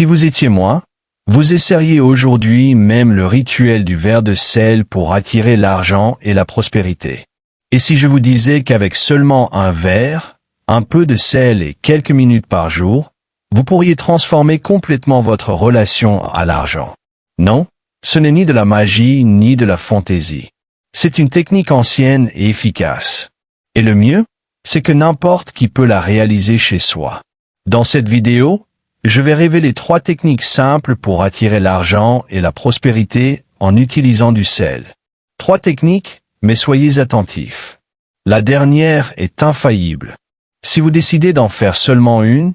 Si vous étiez moi, vous essayeriez aujourd'hui même le rituel du verre de sel pour attirer l'argent et la prospérité. Et si je vous disais qu'avec seulement un verre, un peu de sel et quelques minutes par jour, vous pourriez transformer complètement votre relation à l'argent? Non, ce n'est ni de la magie ni de la fantaisie. C'est une technique ancienne et efficace. Et le mieux, c'est que n'importe qui peut la réaliser chez soi. Dans cette vidéo, je vais révéler 3 techniques simples pour attirer l'argent et la prospérité en utilisant du sel. 3 techniques, mais soyez attentifs. La dernière est infaillible. Si vous décidez d'en faire seulement une,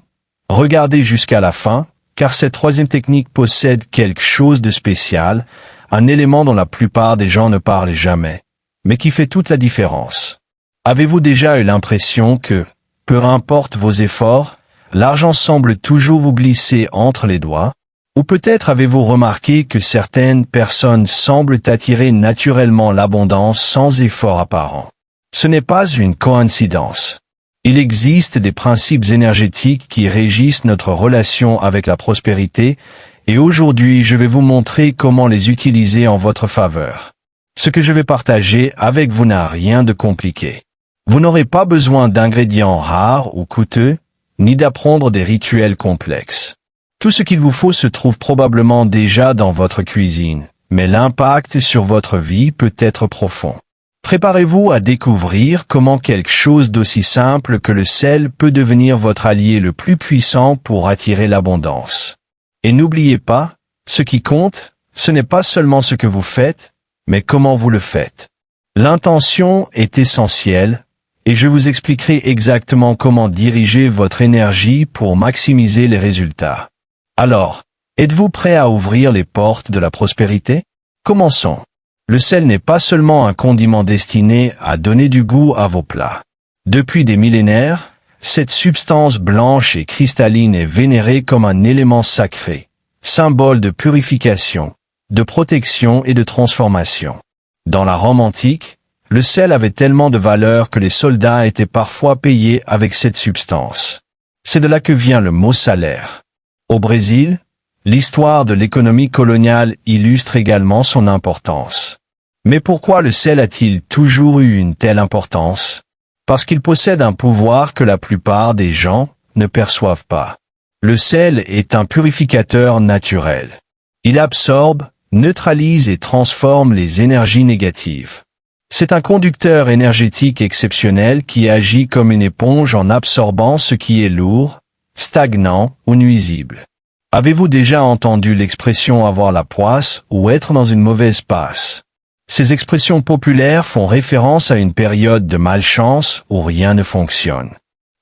regardez jusqu'à la fin, car cette 3e technique possède quelque chose de spécial, un élément dont la plupart des gens ne parlent jamais, mais qui fait toute la différence. Avez-vous déjà eu l'impression que, peu importe vos efforts, l'argent semble toujours vous glisser entre les doigts? Ou peut-être avez-vous remarqué que certaines personnes semblent attirer naturellement l'abondance sans effort apparent? Ce n'est pas une coïncidence. Il existe des principes énergétiques qui régissent notre relation avec la prospérité, et aujourd'hui je vais vous montrer comment les utiliser en votre faveur. Ce que je vais partager avec vous n'a rien de compliqué. Vous n'aurez pas besoin d'ingrédients rares ou coûteux, ni d'apprendre des rituels complexes. Tout ce qu'il vous faut se trouve probablement déjà dans votre cuisine, mais l'impact sur votre vie peut être profond. Préparez-vous à découvrir comment quelque chose d'aussi simple que le sel peut devenir votre allié le plus puissant pour attirer l'abondance. Et n'oubliez pas, ce qui compte, ce n'est pas seulement ce que vous faites, mais comment vous le faites. L'intention est essentielle, et je vous expliquerai exactement comment diriger votre énergie pour maximiser les résultats. Alors, êtes-vous prêt à ouvrir les portes de la prospérité? Commençons. Le sel n'est pas seulement un condiment destiné à donner du goût à vos plats. Depuis des millénaires, cette substance blanche et cristalline est vénérée comme un élément sacré, symbole de purification, de protection et de transformation. Dans la Rome antique, le sel avait tellement de valeur que les soldats étaient parfois payés avec cette substance. C'est de là que vient le mot salaire. Au Brésil, l'histoire de l'économie coloniale illustre également son importance. Mais pourquoi le sel a-t-il toujours eu une telle importance? Parce qu'il possède un pouvoir que la plupart des gens ne perçoivent pas. Le sel est un purificateur naturel. Il absorbe, neutralise et transforme les énergies négatives. C'est un conducteur énergétique exceptionnel qui agit comme une éponge en absorbant ce qui est lourd, stagnant ou nuisible. Avez-vous déjà entendu l'expression avoir la poisse ou être dans une mauvaise passe? Ces expressions populaires font référence à une période de malchance où rien ne fonctionne.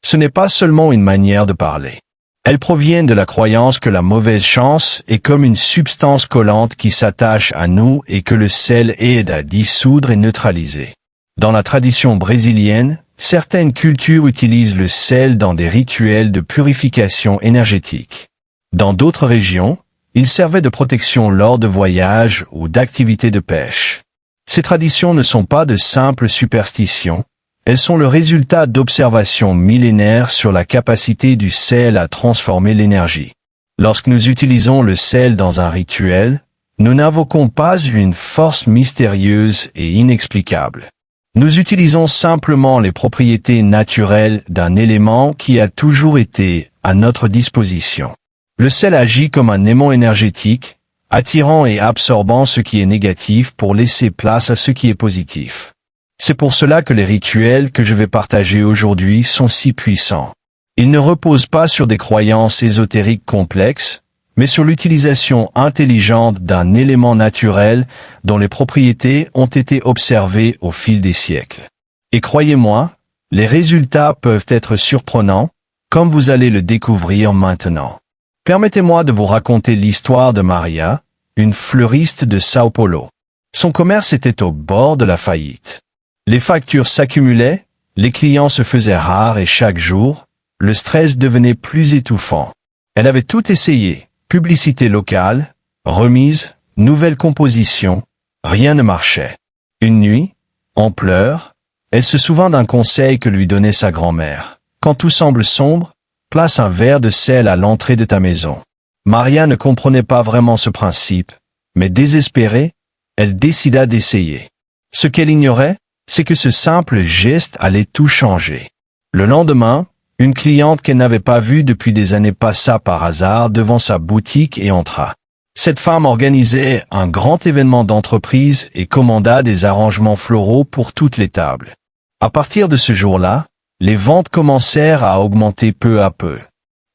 Ce n'est pas seulement une manière de parler. Elles proviennent de la croyance que la mauvaise chance est comme une substance collante qui s'attache à nous et que le sel aide à dissoudre et neutraliser. Dans la tradition brésilienne, certaines cultures utilisent le sel dans des rituels de purification énergétique. Dans d'autres régions, il servait de protection lors de voyages ou d'activités de pêche. Ces traditions ne sont pas de simples superstitions, elles sont le résultat d'observations millénaires sur la capacité du sel à transformer l'énergie. Lorsque nous utilisons le sel dans un rituel, nous n'invoquons pas une force mystérieuse et inexplicable. Nous utilisons simplement les propriétés naturelles d'un élément qui a toujours été à notre disposition. Le sel agit comme un aimant énergétique, attirant et absorbant ce qui est négatif pour laisser place à ce qui est positif. C'est pour cela que les rituels que je vais partager aujourd'hui sont si puissants. Ils ne reposent pas sur des croyances ésotériques complexes, mais sur l'utilisation intelligente d'un élément naturel dont les propriétés ont été observées au fil des siècles. Et croyez-moi, les résultats peuvent être surprenants, comme vous allez le découvrir maintenant. Permettez-moi de vous raconter l'histoire de Maria, une fleuriste de Sao Paulo. Son commerce était au bord de la faillite. Les factures s'accumulaient, les clients se faisaient rares et chaque jour, le stress devenait plus étouffant. Elle avait tout essayé, publicité locale, remise, nouvelle composition, rien ne marchait. Une nuit, en pleurs, elle se souvint d'un conseil que lui donnait sa grand-mère. Quand tout semble sombre, place un verre de sel à l'entrée de ta maison. Maria ne comprenait pas vraiment ce principe, mais désespérée, elle décida d'essayer. Ce qu'elle ignorait, c'est que ce simple geste allait tout changer. Le lendemain, une cliente qu'elle n'avait pas vue depuis des années passa par hasard devant sa boutique et entra. Cette femme organisait un grand événement d'entreprise et commanda des arrangements floraux pour toutes les tables. À partir de ce jour-là, les ventes commencèrent à augmenter peu à peu.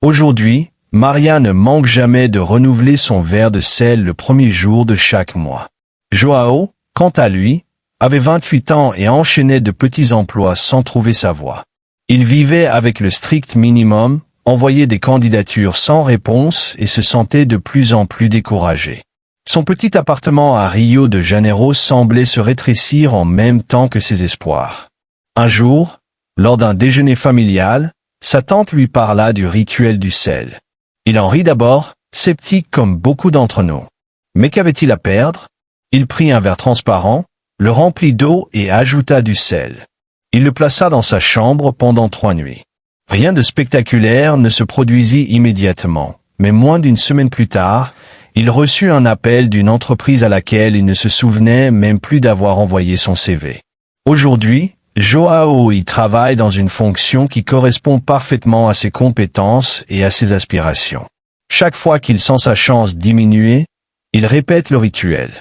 Aujourd'hui, Maria ne manque jamais de renouveler son verre de sel le premier jour de chaque mois. Joao, quant à lui, avait 28 ans et enchaînait de petits emplois sans trouver sa voie. Il vivait avec le strict minimum, envoyait des candidatures sans réponse et se sentait de plus en plus découragé. Son petit appartement à Rio de Janeiro semblait se rétrécir en même temps que ses espoirs. Un jour, lors d'un déjeuner familial, sa tante lui parla du rituel du sel. Il en rit d'abord, sceptique comme beaucoup d'entre nous. Mais qu'avait-il à perdre? Il prit un verre transparent, le remplit d'eau et ajouta du sel. Il le plaça dans sa chambre pendant 3 nuits. Rien de spectaculaire ne se produisit immédiatement, mais moins d'une semaine plus tard, il reçut un appel d'une entreprise à laquelle il ne se souvenait même plus d'avoir envoyé son CV. Aujourd'hui, Joao y travaille dans une fonction qui correspond parfaitement à ses compétences et à ses aspirations. Chaque fois qu'il sent sa chance diminuer, il répète le rituel.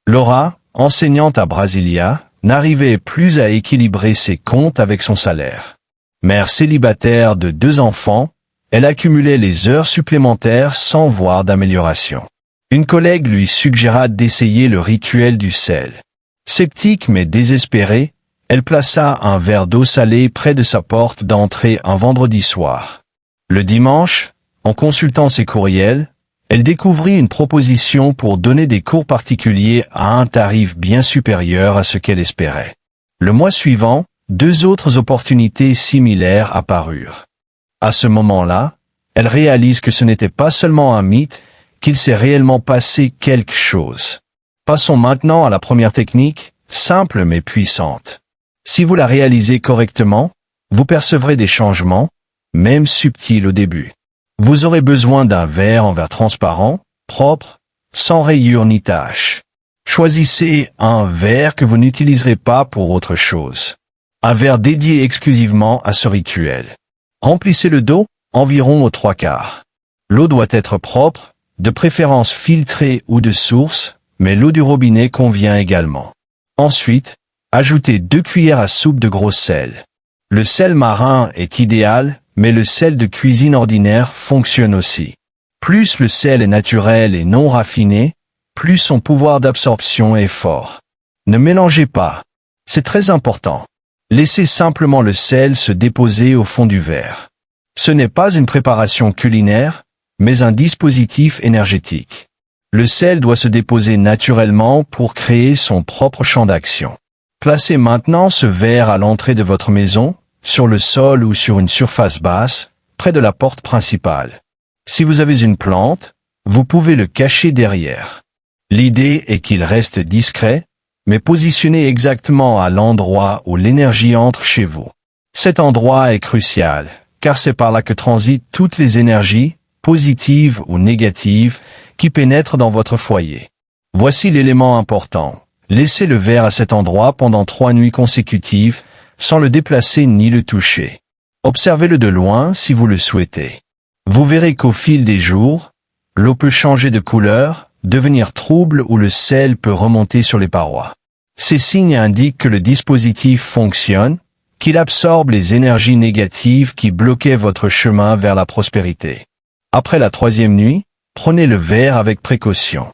Laura, enseignante à Brasilia, n'arrivait plus à équilibrer ses comptes avec son salaire. Mère célibataire de 2 enfants, elle accumulait les heures supplémentaires sans voir d'amélioration. Une collègue lui suggéra d'essayer le rituel du sel. Sceptique mais désespérée, elle plaça un verre d'eau salée près de sa porte d'entrée un vendredi soir. Le dimanche, en consultant ses courriels, elle découvrit une proposition pour donner des cours particuliers à un tarif bien supérieur à ce qu'elle espérait. Le mois suivant, 2 autres opportunités similaires apparurent. À ce moment-là, elle réalise que ce n'était pas seulement un mythe, qu'il s'est réellement passé quelque chose. Passons maintenant à la première technique, simple mais puissante. Si vous la réalisez correctement, vous percevrez des changements, même subtils au début. Vous aurez besoin d'un verre en verre transparent, propre, sans rayures ni taches. Choisissez un verre que vous n'utiliserez pas pour autre chose. Un verre dédié exclusivement à ce rituel. Remplissez-le d'eau, environ aux 3/4. L'eau doit être propre, de préférence filtrée ou de source, mais l'eau du robinet convient également. Ensuite, ajoutez 2 cuillères à soupe de gros sel. Le sel marin est idéal, mais le sel de cuisine ordinaire fonctionne aussi. Plus le sel est naturel et non raffiné, plus son pouvoir d'absorption est fort. Ne mélangez pas. C'est très important. Laissez simplement le sel se déposer au fond du verre. Ce n'est pas une préparation culinaire, mais un dispositif énergétique. Le sel doit se déposer naturellement pour créer son propre champ d'action. Placez maintenant ce verre à l'entrée de votre maison, sur le sol ou sur une surface basse, près de la porte principale. Si vous avez une plante, vous pouvez le cacher derrière. L'idée est qu'il reste discret, mais positionné exactement à l'endroit où l'énergie entre chez vous. Cet endroit est crucial, car c'est par là que transitent toutes les énergies, positives ou négatives, qui pénètrent dans votre foyer. Voici l'élément important. Laissez le verre à cet endroit pendant 3 nuits consécutives, sans le déplacer ni le toucher. Observez-le de loin si vous le souhaitez. Vous verrez qu'au fil des jours, l'eau peut changer de couleur, devenir trouble ou le sel peut remonter sur les parois. Ces signes indiquent que le dispositif fonctionne, qu'il absorbe les énergies négatives qui bloquaient votre chemin vers la prospérité. Après la 3e nuit, prenez le verre avec précaution.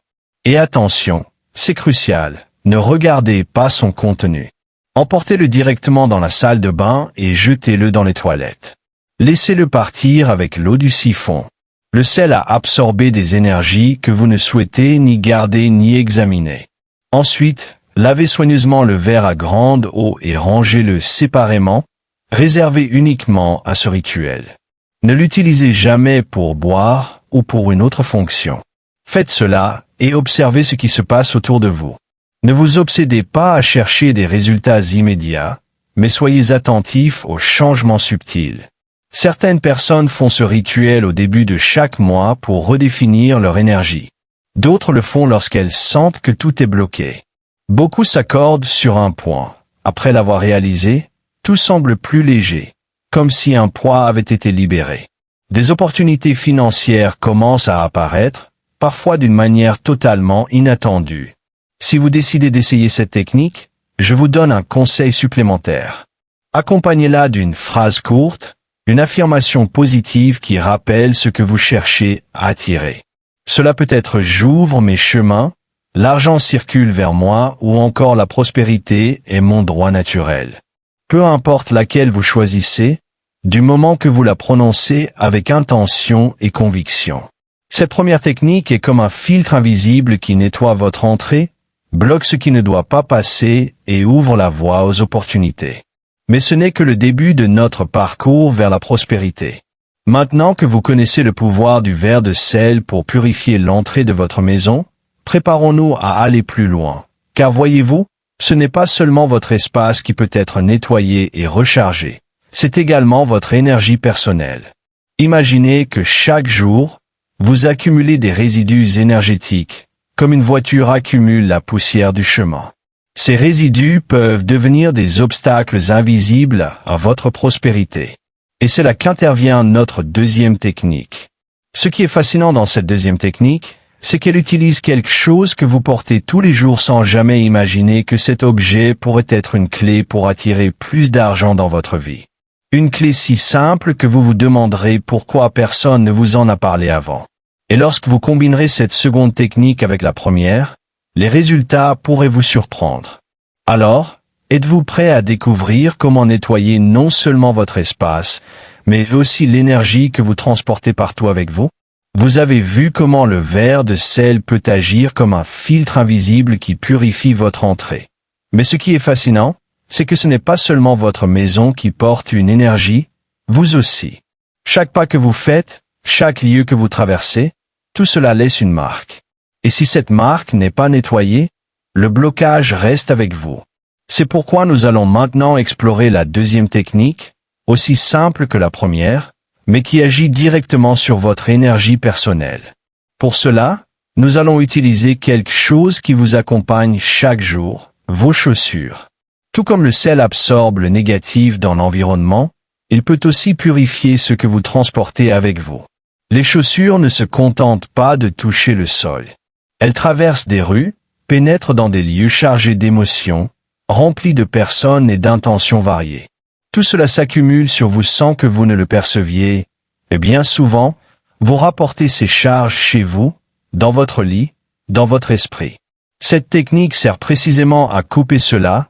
Et attention, c'est crucial, ne regardez pas son contenu. Emportez-le directement dans la salle de bain et jetez-le dans les toilettes. Laissez-le partir avec l'eau du siphon. Le sel a absorbé des énergies que vous ne souhaitez ni garder ni examiner. Ensuite, lavez soigneusement le verre à grande eau et rangez-le séparément, réservé uniquement à ce rituel. Ne l'utilisez jamais pour boire ou pour une autre fonction. Faites cela et observez ce qui se passe autour de vous. Ne vous obsédez pas à chercher des résultats immédiats, mais soyez attentifs aux changements subtils. Certaines personnes font ce rituel au début de chaque mois pour redéfinir leur énergie. D'autres le font lorsqu'elles sentent que tout est bloqué. Beaucoup s'accordent sur un point. Après l'avoir réalisé, tout semble plus léger, comme si un poids avait été libéré. Des opportunités financières commencent à apparaître, parfois d'une manière totalement inattendue. Si vous décidez d'essayer cette technique, je vous donne un conseil supplémentaire. Accompagnez-la d'une phrase courte, une affirmation positive qui rappelle ce que vous cherchez à attirer. Cela peut être « j'ouvre mes chemins »,« l'argent circule vers moi » ou encore « la prospérité est mon droit naturel ». Peu importe laquelle vous choisissez, du moment que vous la prononcez avec intention et conviction. Cette première technique est comme un filtre invisible qui nettoie votre entrée, bloque ce qui ne doit pas passer et ouvre la voie aux opportunités. Mais ce n'est que le début de notre parcours vers la prospérité. Maintenant que vous connaissez le pouvoir du verre de sel pour purifier l'entrée de votre maison, préparons-nous à aller plus loin. Car voyez-vous, ce n'est pas seulement votre espace qui peut être nettoyé et rechargé, c'est également votre énergie personnelle. Imaginez que chaque jour, vous accumulez des résidus énergétiques, comme une voiture accumule la poussière du chemin. Ces résidus peuvent devenir des obstacles invisibles à votre prospérité. Et c'est là qu'intervient notre deuxième technique. Ce qui est fascinant dans cette deuxième technique, c'est qu'elle utilise quelque chose que vous portez tous les jours sans jamais imaginer que cet objet pourrait être une clé pour attirer plus d'argent dans votre vie. Une clé si simple que vous vous demanderez pourquoi personne ne vous en a parlé avant. Et lorsque vous combinerez cette seconde technique avec la première, les résultats pourraient vous surprendre. Alors, êtes-vous prêt à découvrir comment nettoyer non seulement votre espace, mais aussi l'énergie que vous transportez partout avec vous? Vous avez vu comment le verre de sel peut agir comme un filtre invisible qui purifie votre entrée. Mais ce qui est fascinant, c'est que ce n'est pas seulement votre maison qui porte une énergie, vous aussi. Chaque pas que vous faites, chaque lieu que vous traversez, tout cela laisse une marque. Et si cette marque n'est pas nettoyée, le blocage reste avec vous. C'est pourquoi nous allons maintenant explorer la deuxième technique, aussi simple que la première, mais qui agit directement sur votre énergie personnelle. Pour cela, nous allons utiliser quelque chose qui vous accompagne chaque jour, vos chaussures. Tout comme le sel absorbe le négatif dans l'environnement, il peut aussi purifier ce que vous transportez avec vous. Les chaussures ne se contentent pas de toucher le sol. Elles traversent des rues, pénètrent dans des lieux chargés d'émotions, remplis de personnes et d'intentions variées. Tout cela s'accumule sur vous sans que vous ne le perceviez, et bien souvent, vous rapportez ces charges chez vous, dans votre lit, dans votre esprit. Cette technique sert précisément à couper cela,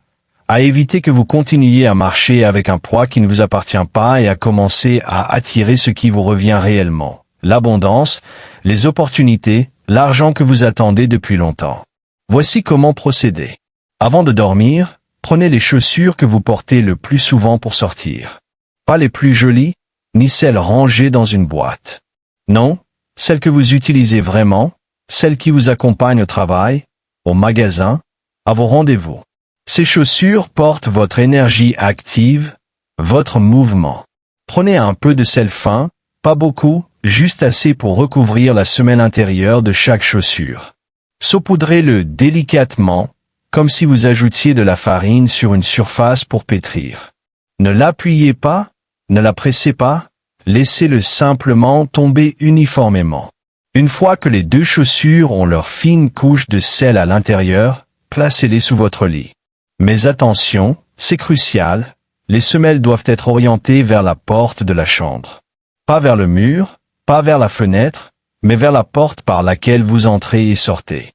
à éviter que vous continuiez à marcher avec un poids qui ne vous appartient pas et à commencer à attirer ce qui vous revient réellement, l'abondance, les opportunités, l'argent que vous attendez depuis longtemps. Voici comment procéder. Avant de dormir, prenez les chaussures que vous portez le plus souvent pour sortir. Pas les plus jolies, ni celles rangées dans une boîte. Non, celles que vous utilisez vraiment, celles qui vous accompagnent au travail, au magasin, à vos rendez-vous. Ces chaussures portent votre énergie active, votre mouvement. Prenez un peu de sel fin, pas beaucoup, juste assez pour recouvrir la semelle intérieure de chaque chaussure. Saupoudrez-le délicatement, comme si vous ajoutiez de la farine sur une surface pour pétrir. Ne l'appuyez pas, ne la pressez pas, laissez-le simplement tomber uniformément. Une fois que les deux chaussures ont leur fine couche de sel à l'intérieur, placez-les sous votre lit. Mais attention, c'est crucial, les semelles doivent être orientées vers la porte de la chambre. Pas vers le mur, pas vers la fenêtre, mais vers la porte par laquelle vous entrez et sortez.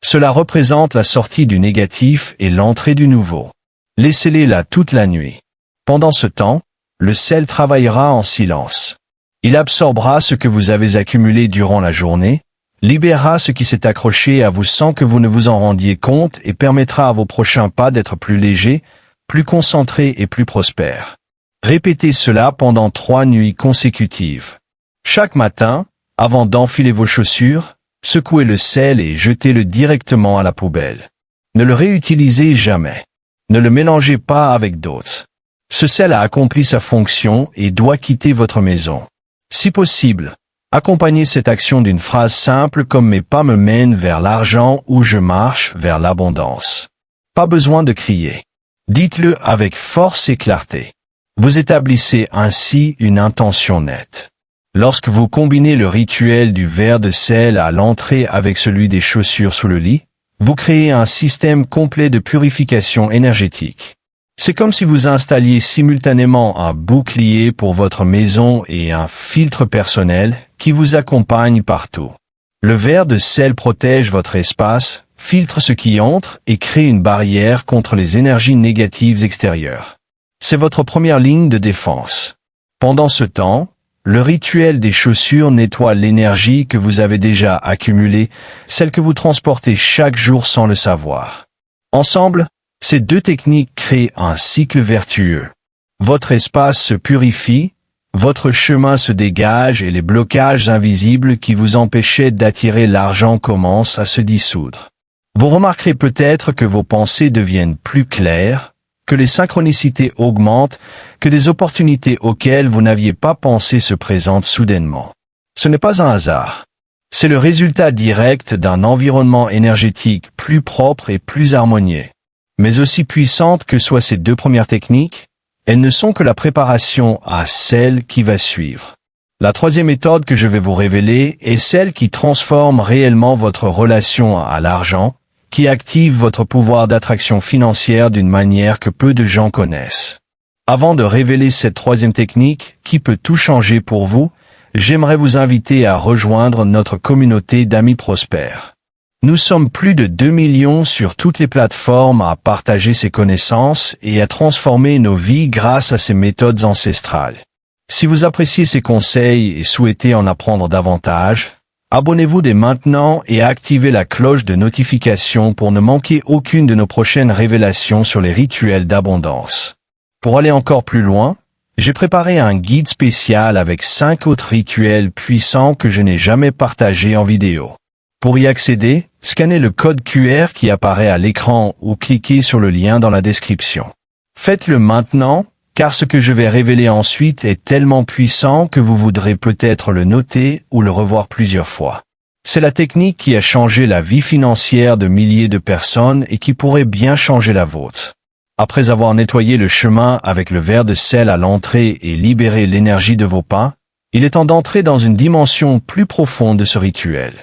Cela représente la sortie du négatif et l'entrée du nouveau. Laissez-les là toute la nuit. Pendant ce temps, le sel travaillera en silence. Il absorbera ce que vous avez accumulé durant la journée, libérera ce qui s'est accroché à vous sans que vous ne vous en rendiez compte et permettra à vos prochains pas d'être plus légers, plus concentrés et plus prospères. Répétez cela pendant 3 nuits consécutives. Chaque matin, avant d'enfiler vos chaussures, secouez le sel et jetez-le directement à la poubelle. Ne le réutilisez jamais. Ne le mélangez pas avec d'autres. Ce sel a accompli sa fonction et doit quitter votre maison. Si possible, accompagnez cette action d'une phrase simple comme « Mes pas me mènent vers l'argent » ou « Je marche vers l'abondance ». Pas besoin de crier. Dites-le avec force et clarté. Vous établissez ainsi une intention nette. Lorsque vous combinez le rituel du verre de sel à l'entrée avec celui des chaussures sous le lit, vous créez un système complet de purification énergétique. C'est comme si vous installiez simultanément un bouclier pour votre maison et un filtre personnel qui vous accompagne partout. Le verre de sel protège votre espace, filtre ce qui entre et crée une barrière contre les énergies négatives extérieures. C'est votre première ligne de défense. Pendant ce temps, le rituel des chaussures nettoie l'énergie que vous avez déjà accumulée, celle que vous transportez chaque jour sans le savoir. Ensemble, ces deux techniques créent un cycle vertueux. Votre espace se purifie, votre chemin se dégage et les blocages invisibles qui vous empêchaient d'attirer l'argent commencent à se dissoudre. Vous remarquerez peut-être que vos pensées deviennent plus claires, que les synchronicités augmentent, que des opportunités auxquelles vous n'aviez pas pensé se présentent soudainement. Ce n'est pas un hasard. C'est le résultat direct d'un environnement énergétique plus propre et plus harmonieux. Mais aussi puissantes que soient ces deux premières techniques, elles ne sont que la préparation à celle qui va suivre. La troisième méthode que je vais vous révéler est celle qui transforme réellement votre relation à l'argent, qui active votre pouvoir d'attraction financière d'une manière que peu de gens connaissent. Avant de révéler cette troisième technique, qui peut tout changer pour vous, j'aimerais vous inviter à rejoindre notre communauté d'amis prospères. Nous sommes plus de 2 millions sur toutes les plateformes à partager ces connaissances et à transformer nos vies grâce à ces méthodes ancestrales. Si vous appréciez ces conseils et souhaitez en apprendre davantage, abonnez-vous dès maintenant et activez la cloche de notification pour ne manquer aucune de nos prochaines révélations sur les rituels d'abondance. Pour aller encore plus loin, j'ai préparé un guide spécial avec 5 autres rituels puissants que je n'ai jamais partagés en vidéo. Pour y accéder, scannez le code QR qui apparaît à l'écran ou cliquez sur le lien dans la description. Faites-le maintenant, car ce que je vais révéler ensuite est tellement puissant que vous voudrez peut-être le noter ou le revoir plusieurs fois. C'est la technique qui a changé la vie financière de milliers de personnes et qui pourrait bien changer la vôtre. Après avoir nettoyé le chemin avec le verre de sel à l'entrée et libéré l'énergie de vos pas, il est temps d'entrer dans une dimension plus profonde de ce rituel.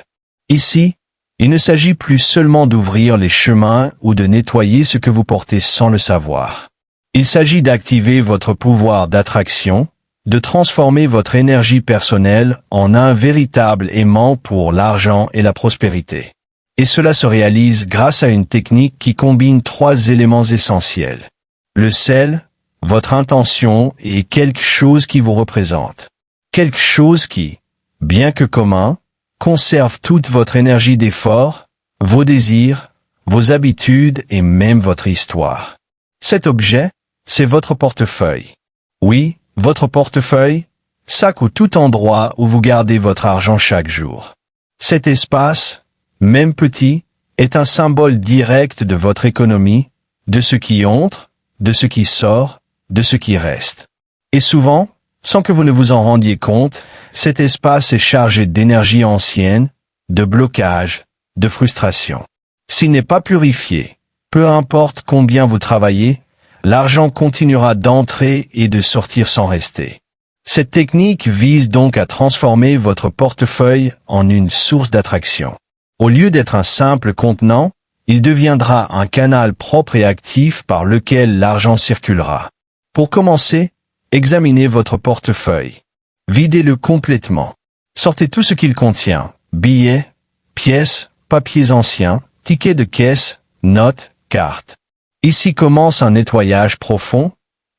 Ici, il ne s'agit plus seulement d'ouvrir les chemins ou de nettoyer ce que vous portez sans le savoir. Il s'agit d'activer votre pouvoir d'attraction, de transformer votre énergie personnelle en un véritable aimant pour l'argent et la prospérité. Et cela se réalise grâce à une technique qui combine 3 éléments essentiels. Le sel, votre intention et quelque chose qui vous représente. Quelque chose qui, bien que commun, conserve toute votre énergie d'effort, vos désirs, vos habitudes et même votre histoire. Cet objet, c'est votre portefeuille. Oui, votre portefeuille, sac ou tout endroit où vous gardez votre argent chaque jour. Cet espace, même petit, est un symbole direct de votre économie, de ce qui entre, de ce qui sort, de ce qui reste. Et souvent, sans que vous ne vous en rendiez compte, cet espace est chargé d'énergie ancienne, de blocage, de frustration. S'il n'est pas purifié, peu importe combien vous travaillez, l'argent continuera d'entrer et de sortir sans rester. Cette technique vise donc à transformer votre portefeuille en une source d'attraction. Au lieu d'être un simple contenant, il deviendra un canal propre et actif par lequel l'argent circulera. Pour commencer, examinez votre portefeuille. Videz-le complètement. Sortez tout ce qu'il contient. Billets, pièces, papiers anciens, tickets de caisse, notes, cartes. Ici commence un nettoyage profond,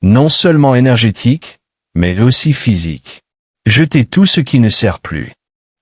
non seulement énergétique, mais aussi physique. Jetez tout ce qui ne sert plus.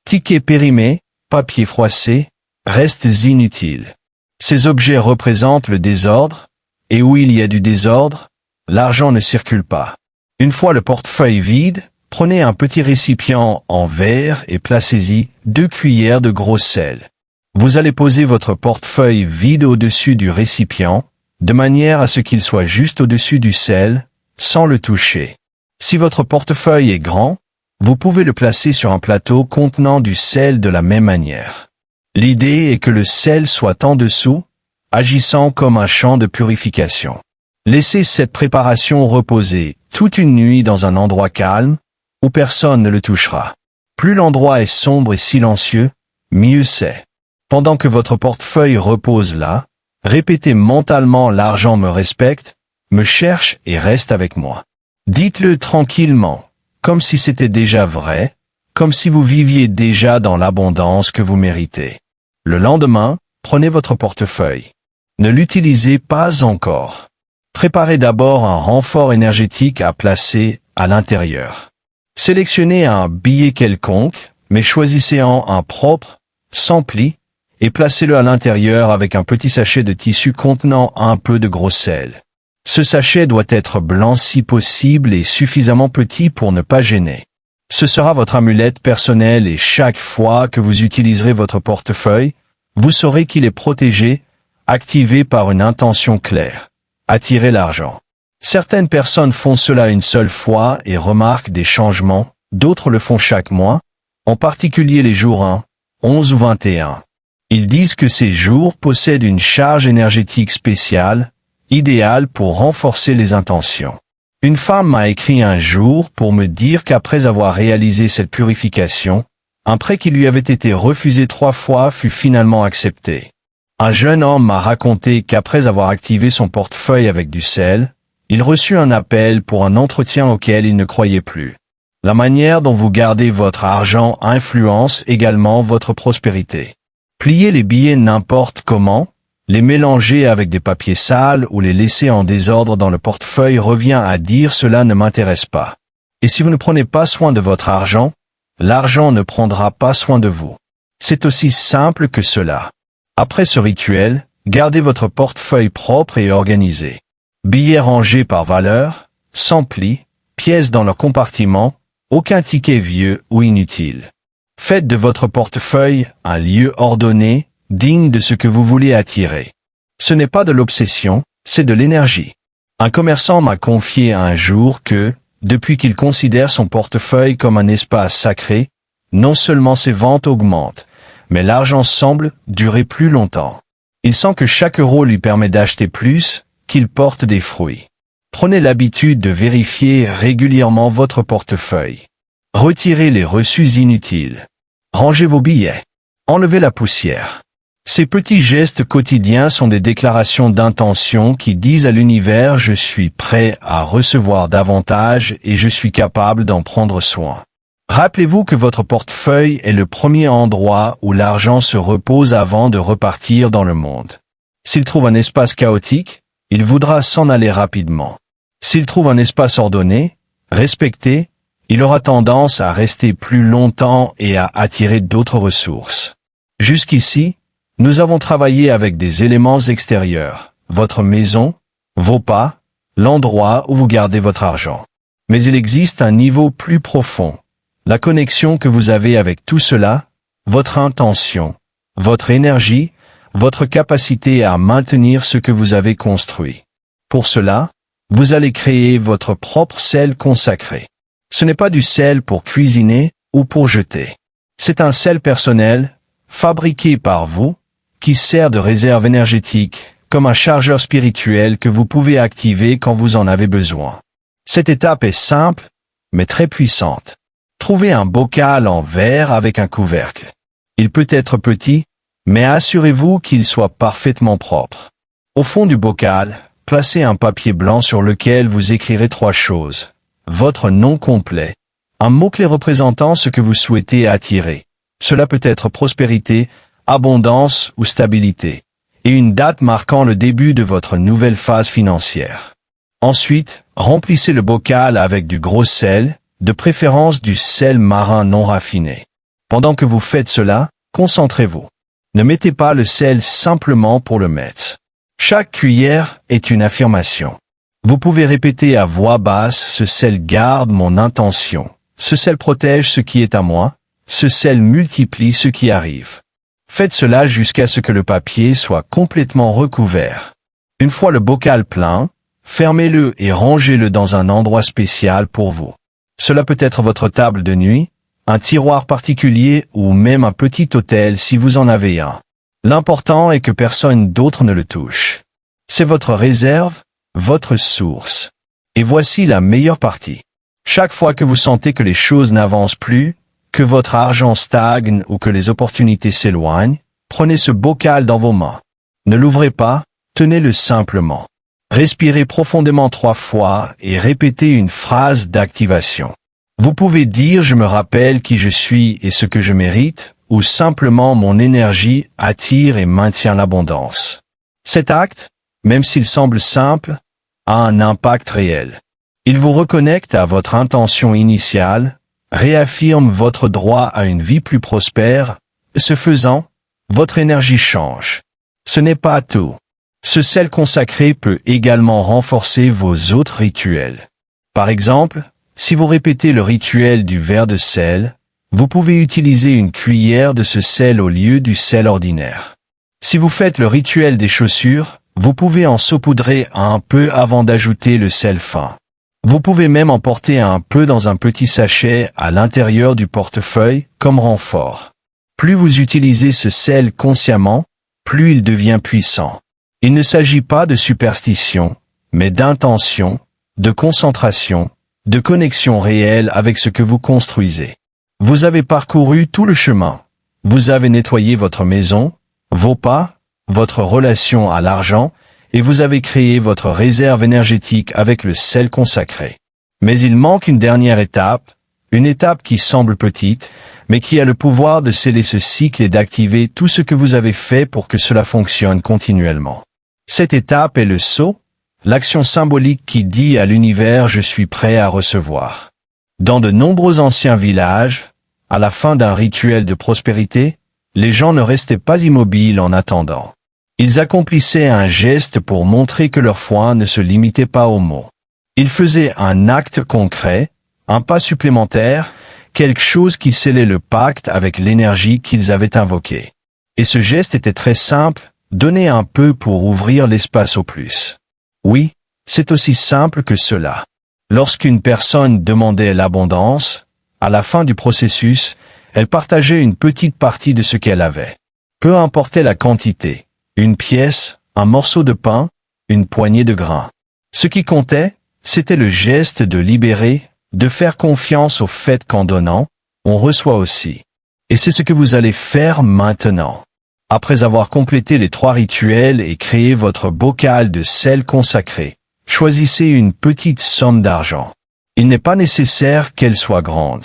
Tickets périmés, papiers froissés, restes inutiles. Ces objets représentent le désordre, et où il y a du désordre, l'argent ne circule pas. Une fois le portefeuille vide, prenez un petit récipient en verre et placez-y 2 cuillères de gros sel. Vous allez poser votre portefeuille vide au-dessus du récipient, de manière à ce qu'il soit juste au-dessus du sel, sans le toucher. Si votre portefeuille est grand, vous pouvez le placer sur un plateau contenant du sel de la même manière. L'idée est que le sel soit en dessous, agissant comme un champ de purification. Laissez cette préparation reposer toute une nuit dans un endroit calme, où personne ne le touchera. Plus l'endroit est sombre et silencieux, mieux c'est. Pendant que votre portefeuille repose là, répétez mentalement l'argent me respecte, me cherche et reste avec moi. Dites-le tranquillement, comme si c'était déjà vrai, comme si vous viviez déjà dans l'abondance que vous méritez. Le lendemain, prenez votre portefeuille. Ne l'utilisez pas encore. Préparez d'abord un renfort énergétique à placer à l'intérieur. Sélectionnez un billet quelconque, mais choisissez-en un propre, sans pli, et placez-le à l'intérieur avec un petit sachet de tissu contenant un peu de gros sel. Ce sachet doit être blanc si possible et suffisamment petit pour ne pas gêner. Ce sera votre amulette personnelle et chaque fois que vous utiliserez votre portefeuille, vous saurez qu'il est protégé, activé par une intention claire. Attirer l'argent. Certaines personnes font cela une seule fois et remarquent des changements, d'autres le font chaque mois, en particulier les jours 1, 11 ou 21. Ils disent que ces jours possèdent une charge énergétique spéciale, idéale pour renforcer les intentions. Une femme m'a écrit un jour pour me dire qu'après avoir réalisé cette purification, un prêt qui lui avait été refusé 3 fois fut finalement accepté. Un jeune homme m'a raconté qu'après avoir activé son portefeuille avec du sel, il reçut un appel pour un entretien auquel il ne croyait plus. La manière dont vous gardez votre argent influence également votre prospérité. Plier les billets n'importe comment, les mélanger avec des papiers sales ou les laisser en désordre dans le portefeuille revient à dire cela ne m'intéresse pas. Et si vous ne prenez pas soin de votre argent, l'argent ne prendra pas soin de vous. C'est aussi simple que cela. Après ce rituel, gardez votre portefeuille propre et organisé. Billets rangés par valeur, sans plis, pièces dans leur compartiment, aucun ticket vieux ou inutile. Faites de votre portefeuille un lieu ordonné, digne de ce que vous voulez attirer. Ce n'est pas de l'obsession, c'est de l'énergie. Un commerçant m'a confié un jour que, depuis qu'il considère son portefeuille comme un espace sacré, non seulement ses ventes augmentent, mais l'argent semble durer plus longtemps. Il sent que chaque euro lui permet d'acheter plus, qu'il porte des fruits. Prenez l'habitude de vérifier régulièrement votre portefeuille. Retirez les reçus inutiles. Rangez vos billets. Enlevez la poussière. Ces petits gestes quotidiens sont des déclarations d'intention qui disent à l'univers « Je suis prêt à recevoir davantage et je suis capable d'en prendre soin ». Rappelez-vous que votre portefeuille est le premier endroit où l'argent se repose avant de repartir dans le monde. S'il trouve un espace chaotique, il voudra s'en aller rapidement. S'il trouve un espace ordonné, respecté, il aura tendance à rester plus longtemps et à attirer d'autres ressources. Jusqu'ici, nous avons travaillé avec des éléments extérieurs, votre maison, vos pas, l'endroit où vous gardez votre argent. Mais il existe un niveau plus profond. La connexion que vous avez avec tout cela, votre intention, votre énergie, votre capacité à maintenir ce que vous avez construit. Pour cela, vous allez créer votre propre sel consacré. Ce n'est pas du sel pour cuisiner ou pour jeter. C'est un sel personnel, fabriqué par vous, qui sert de réserve énergétique, comme un chargeur spirituel que vous pouvez activer quand vous en avez besoin. Cette étape est simple, mais très puissante. Trouvez un bocal en verre avec un couvercle. Il peut être petit, mais assurez-vous qu'il soit parfaitement propre. Au fond du bocal, placez un papier blanc sur lequel vous écrirez 3 choses. Votre nom complet, un mot-clé représentant ce que vous souhaitez attirer. Cela peut être prospérité, abondance ou stabilité, et une date marquant le début de votre nouvelle phase financière. Ensuite, remplissez le bocal avec du gros sel, de préférence du sel marin non raffiné. Pendant que vous faites cela, concentrez-vous. Ne mettez pas le sel simplement pour le mettre. Chaque cuillère est une affirmation. Vous pouvez répéter à voix basse « Ce sel garde mon intention ». Ce sel protège ce qui est à moi. Ce sel multiplie ce qui arrive. Faites cela jusqu'à ce que le papier soit complètement recouvert. Une fois le bocal plein, fermez-le et rangez-le dans un endroit spécial pour vous. Cela peut être votre table de nuit, un tiroir particulier ou même un petit hôtel si vous en avez un. L'important est que personne d'autre ne le touche. C'est votre réserve, votre source. Et voici la meilleure partie. Chaque fois que vous sentez que les choses n'avancent plus, que votre argent stagne ou que les opportunités s'éloignent, prenez ce bocal dans vos mains. Ne l'ouvrez pas, tenez-le simplement. Respirez profondément 3 fois et répétez une phrase d'activation. Vous pouvez dire « Je me rappelle qui je suis et ce que je mérite » ou simplement « Mon énergie attire et maintient l'abondance ». Cet acte, même s'il semble simple, a un impact réel. Il vous reconnecte à votre intention initiale, réaffirme votre droit à une vie plus prospère, et ce faisant, votre énergie change. Ce n'est pas tout. Ce sel consacré peut également renforcer vos autres rituels. Par exemple, si vous répétez le rituel du verre de sel, vous pouvez utiliser une cuillère de ce sel au lieu du sel ordinaire. Si vous faites le rituel des chaussures, vous pouvez en saupoudrer un peu avant d'ajouter le sel fin. Vous pouvez même en porter un peu dans un petit sachet à l'intérieur du portefeuille comme renfort. Plus vous utilisez ce sel consciemment, plus il devient puissant. Il ne s'agit pas de superstition, mais d'intention, de concentration, de connexion réelle avec ce que vous construisez. Vous avez parcouru tout le chemin. Vous avez nettoyé votre maison, vos pas, votre relation à l'argent, et vous avez créé votre réserve énergétique avec le sel consacré. Mais il manque une dernière étape, une étape qui semble petite, mais qui a le pouvoir de sceller ce cycle et d'activer tout ce que vous avez fait pour que cela fonctionne continuellement. Cette étape est le sceau, l'action symbolique qui dit à l'univers « Je suis prêt à recevoir ». Dans de nombreux anciens villages, à la fin d'un rituel de prospérité, les gens ne restaient pas immobiles en attendant. Ils accomplissaient un geste pour montrer que leur foi ne se limitait pas aux mots. Ils faisaient un acte concret, un pas supplémentaire, quelque chose qui scellait le pacte avec l'énergie qu'ils avaient invoquée. Et ce geste était très simple, donner un peu pour ouvrir l'espace au plus. Oui, c'est aussi simple que cela. Lorsqu'une personne demandait l'abondance, à la fin du processus, elle partageait une petite partie de ce qu'elle avait. Peu importait la quantité, une pièce, un morceau de pain, une poignée de grains. Ce qui comptait, c'était le geste de libérer, de faire confiance au fait qu'en donnant, on reçoit aussi. Et c'est ce que vous allez faire maintenant. Après avoir complété les 3 rituels et créé votre bocal de sel consacré, choisissez une petite somme d'argent. Il n'est pas nécessaire qu'elle soit grande.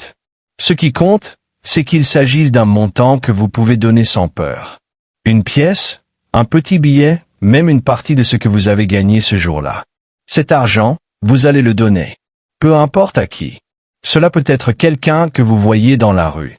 Ce qui compte, c'est qu'il s'agisse d'un montant que vous pouvez donner sans peur. Une pièce, un petit billet, même une partie de ce que vous avez gagné ce jour-là. Cet argent, vous allez le donner. Peu importe à qui. Cela peut être quelqu'un que vous voyez dans la rue.